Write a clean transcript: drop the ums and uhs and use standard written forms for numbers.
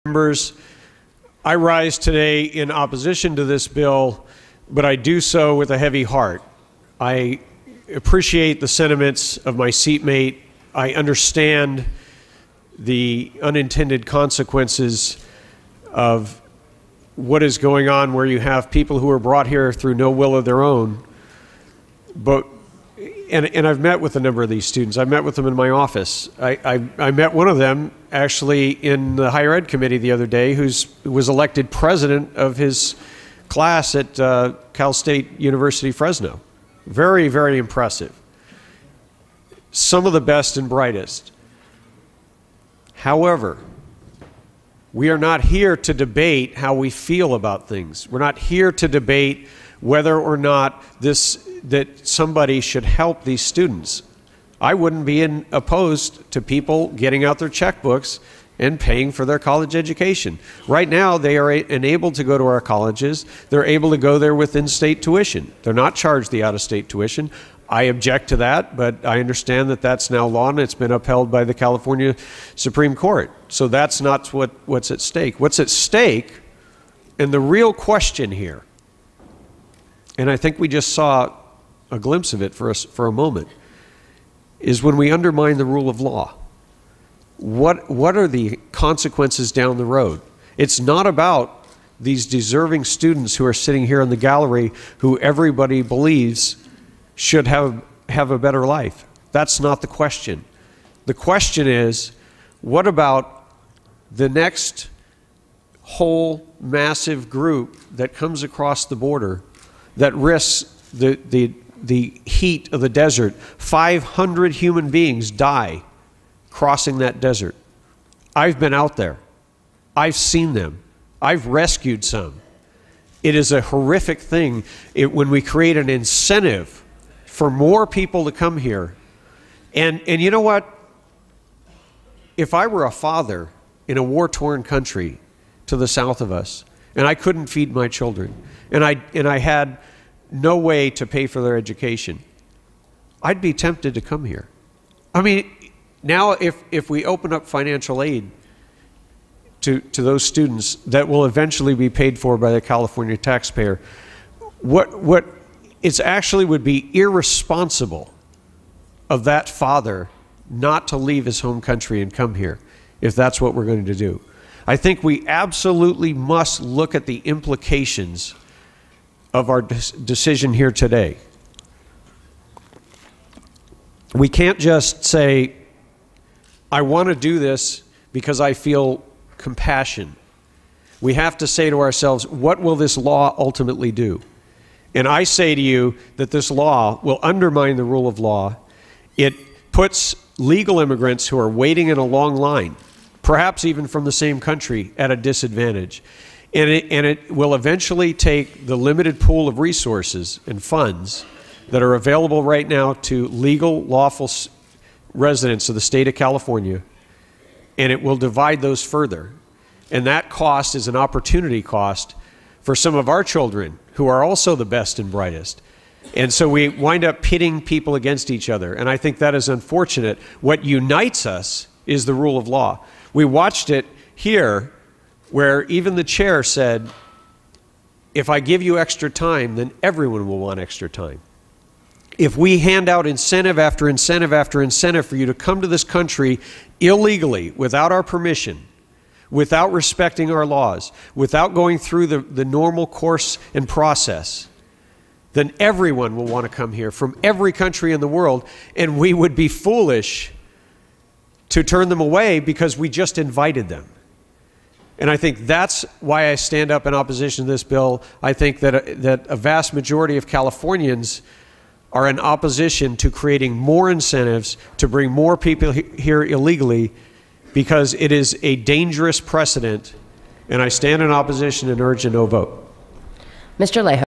Members, I rise today in opposition to this bill, but I do so with a heavy heart. I appreciate the sentiments of my seatmate. I understand the unintended consequences of what is going on, where you have people who are brought here through no will of their own. And I've met with a number of these students. I met with them in my office. I met one of them actually in the higher ed committee the other day, who was elected president of his class at Cal State University, Fresno. Very, very impressive. Some of the best and brightest. However, we are not here to debate how we feel about things. We're not here to debate whether or not that somebody should help these students. I wouldn't be opposed to people getting out their checkbooks and paying for their college education. Right now, they are enabled to go to our colleges. They're able to go there with in-state tuition. They're not charged the out-of-state tuition. I object to that, but I understand that that's now law and it's been upheld by the California Supreme Court. So that's not what's at stake. What's at stake, and the real question here, and I think we just saw a glimpse of it for a moment, is when we undermine the rule of law. What are the consequences down the road? It's not about these deserving students who are sitting here in the gallery who everybody believes should have a better life. That's not the question. The question is, what about the next whole massive group that comes across the border that risks the heat of the desert? 500 human beings die crossing that desert. I've been out there. I've seen them. I've rescued some. It is a horrific thing when we create an incentive for more people to come here. And you know what? If I were a father in a war-torn country to the south of us, and I couldn't feed my children, and I had no way to pay for their education, I'd be tempted to come here. I mean, now if we open up financial aid to those students that will eventually be paid for by the California taxpayer, what it's actually would be irresponsible of that father not to leave his home country and come here if that's what we're going to do. I think we absolutely must look at the implications of our decision here today. We can't just say, I want to do this because I feel compassion. We have to say to ourselves, what will this law ultimately do? And I say to you that this law will undermine the rule of law. It puts legal immigrants who are waiting in a long line, perhaps even from the same country, at a disadvantage. And it will eventually take the limited pool of resources and funds that are available right now to legal, lawful residents of the state of California, and it will divide those further. And that cost is an opportunity cost for some of our children who are also the best and brightest. And so we wind up pitting people against each other, and I think that is unfortunate. What unites us is the rule of law. We watched it here, where even the chair said, if I give you extra time, then everyone will want extra time. If we hand out incentive after incentive after incentive for you to come to this country illegally, without our permission, without respecting our laws, without going through the normal course and process, then everyone will want to come here from every country in the world, and we would be foolish to turn them away because we just invited them. And I think that's why I stand up in opposition to this bill. I think that a vast majority of Californians are in opposition to creating more incentives to bring more people here illegally, because it is a dangerous precedent, and I stand in opposition and urge a no vote. Mr. Leahy.